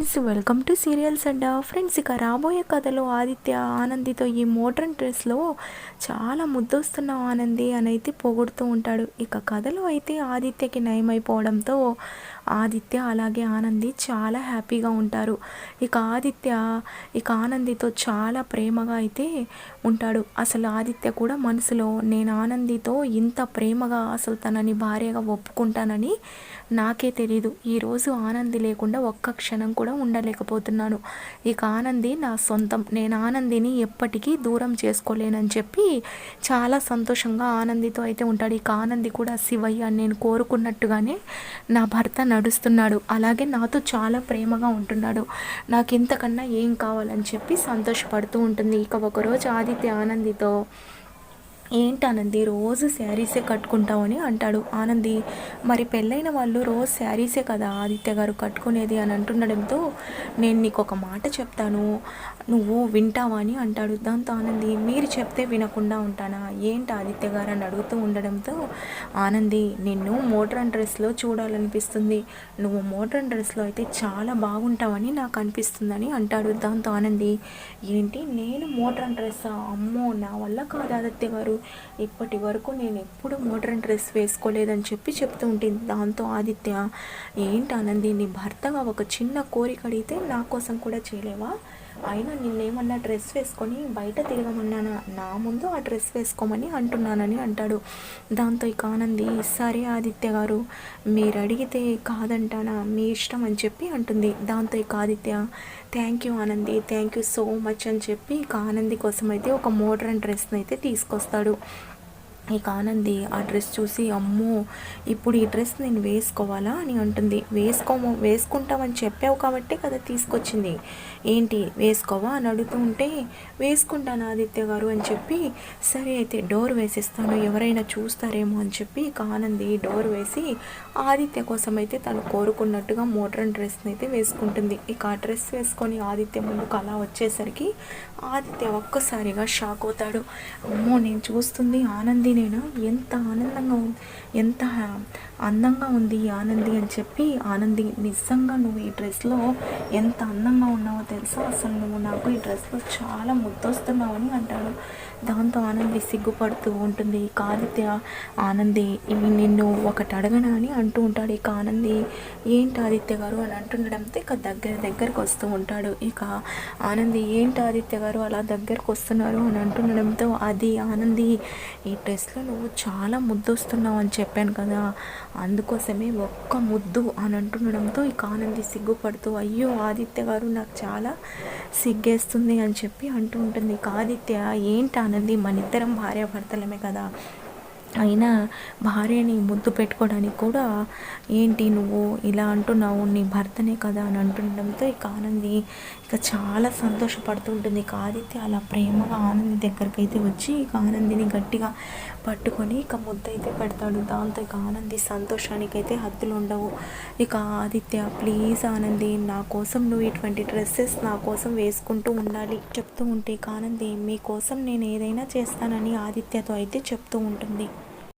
Friends, welcome to serials and friends. ఇక రాబోయే కథలో ఆదిత్య ఆనందితో ఈ మోడ్రన్ డ్రెస్లో చాలా ముద్దొస్తున్న ఆనంది అని అయితే పొగుడుతూ ఉంటాడు. ఇక కథలో అయితే ఆదిత్యకి నయమైపోవడంతో ఆదిత్య అలాగే ఆనంది చాలా హ్యాపీగా ఉంటారు. ఇక ఆనందితో చాలా ప్రేమగా అయితే ఉంటాడు. అసలు ఆదిత్య కూడా మనసులో నేను ఆనందితో ఇంత ప్రేమగా అసలు తనని భార్యగా ఒప్పుకుంటానని నాకే తెలీదు. ఈరోజు ఆనంది లేకుండా ఒక్క క్షణం కూడా ఉండలేకపోతున్నాను. ఇక ఆనంది నా సొంతం, నేను ఆనందిని ఎప్పటికీ దూరం చేసుకోలేనని చెప్పి చాలా సంతోషంగా ఆనందితో అయితే ఉంటాడు. ఇక ఆనంది కూడా శివయ్య నేను కోరుకున్నట్టుగానే నా భర్త నడుస్తున్నాడు, అలాగే నాతో చాలా ప్రేమగా ఉంటున్నాడు, నాకు ఇంతకన్నా ఏం కావాలని చెప్పి సంతోషపడుతూ ఉంటుంది. ఇక ఒకరోజు ఆదిత్య ఆనందితో ఏంటి ఆనంది రోజు శారీసే కట్టుకుంటామని అంటాడు. ఆనంది మరి పెళ్ళైన వాళ్ళు రోజు శారీసే కదా ఆదిత్య గారు కట్టుకునేది అని అంటుండడంతో నేను నీకు ఒక మాట చెప్తాను, నువ్వు వింటావా అని అంటాడు. దాంతో ఆనంది మీరు చెప్తే వినకుండా ఉంటానా ఏంటి ఆదిత్య గారు అని అడుగుతూ ఉండడంతో ఆనంది నిన్ను మోడ్రన్ డ్రెస్లో చూడాలనిపిస్తుంది, నువ్వు మోడ్రన్ డ్రెస్లో అయితే చాలా బాగుంటావని నాకు అనిపిస్తుందని అంటాడు. దాంతో ఆనంది ఏంటి నేను మోడ్రన్ డ్రెస్సా, అమ్మో నా వల్ల కాదు ఆదిత్య గారు, ఇప్పటి వరకు నేను ఎప్పుడు మోడ్రన్ డ్రెస్ వేసుకోలేదని చెప్పి చెప్తూ ఉంటుంది. దాంతో ఆదిత్య ఏంటి ఆనంది నీ భర్తగా ఒక చిన్న కోరిక అడిగితే నా కోసం కూడా చేయలేవా, అయినా నిన్నేమన్నా డ్రెస్ వేసుకొని బయట తిరగమన్నానా, నా ముందు ఆ డ్రెస్ వేసుకోమని అంటున్నానని అంటాడు. దాంతో ఇక ఆనంది సరే ఆదిత్య గారు మీరు అడిగితే కాదంటానా, మీ ఇష్టం అని చెప్పి అంటుంది. దాంతో ఇక Aditya thank you Anandi, thank you so much అని చెప్పి ఇక ఆనంది కోసం అయితే ఒక మోడ్రన్ డ్రెస్ని అయితే తీసుకొస్తాడు. ఇక ఆనంది ఆ డ్రెస్ చూసి అమ్మో ఇప్పుడు ఈ డ్రెస్ నేను వేసుకోవాలా అని అంటుంది. వేసుకుంటామని చెప్పావు కాబట్టే కదా తీసుకొచ్చింది, ఏంటి వేసుకోవా అని అడుగుతూ ఉంటే వేసుకుంటాను ఆదిత్య గారు అని చెప్పి సరే అయితే డోర్ వేసేస్తాను ఎవరైనా చూస్తారేమో అని చెప్పి ఇక ఆనంది డోర్ వేసి ఆదిత్య కోసం అయితే తను కోరుకున్నట్టుగా మోడ్రన్ డ్రెస్ని అయితే వేసుకుంటుంది. ఇక ఆ డ్రెస్ వేసుకొని ఆదిత్య ముందుకు అలా వచ్చేసరికి ఆదిత్య ఒక్కసారిగా షాక్ అవుతాడు. అమ్మో నేను చూస్తుంది ఆనంది నేను ఎంత ఆనందంగా ఉంది, ఎంత అందంగా ఉంది ఈ ఆనంది అని చెప్పి ఆనంది నిజంగా నువ్వు ఈ డ్రెస్లో ఎంత అందంగా ఉన్నావో తెలుసా, అసలు నువ్వు నాకు ఈ డ్రెస్లో చాలా ముద్దొస్తున్నావని అంటాడు. దాంతో ఆనంది సిగ్గుపడుతూ ఉంటుంది. ఇక ఆదిత్య ఆనంది ఇవి నిన్ను ఒకటి అడగనా అని అంటూ ఉంటాడు. ఇక ఆనంది ఏంటి ఆదిత్య గారు అని అంటుండడంతో ఇక దగ్గరకు వస్తూ ఉంటాడు. ఇక ఆనంది ఏంటి ఆదిత్య గారు అలా దగ్గరకు వస్తున్నారు అని అంటుండడంతో అది ఆనంది ఈ డ్రెస్లో నువ్వు చాలా ముద్దొస్తున్నావు అని చెప్పాను కదా, అందుకోసమే ఒక్క ముద్దు అని అంటుండడంతో ఇక ఆనంది సిగ్గుపడుతూ అయ్యో ఆదిత్య గారు నాకు చాలా సిగ్గేస్తుంది అని చెప్పి అంటూ ఉంటుంది. ఇక ఆదిత్య ఏంటి ఆనంది మన ఇద్దరం భార్యాభర్తలమే కదా, అయినా భార్యని ముద్దు పెట్టుకోవడానికి కూడా ఏంటి నువ్వు ఇలా అంటున్నావు, నీ భర్తనే కదా అని అంటుండడంతో ఇక ఆనంది ఇక చాలా సంతోషపడుతూ ఉంటుంది. ఇక ఆదిత్య అలా ప్రేమగా ఆనంది దగ్గరికి అయితే వచ్చి ఇక ఆనందిని గట్టిగా పట్టుకొని ఇక ముద్దైతే పెడతాడు. దాంతో ఇక ఆనంది సంతోషానికైతే హద్దులు ఉండవు. ఇక ఆదిత్య ప్లీజ్ ఆనంది నా కోసం నువ్వు ఇటువంటి డ్రెస్సెస్ నా కోసం వేసుకుంటూ ఉండాలి చెప్తూ ఉంటే ఇక ఆనంది మీకోసం నేను ఏదైనా చేస్తానని ఆదిత్యతో అయితే చెప్తూ ఉంటుంది.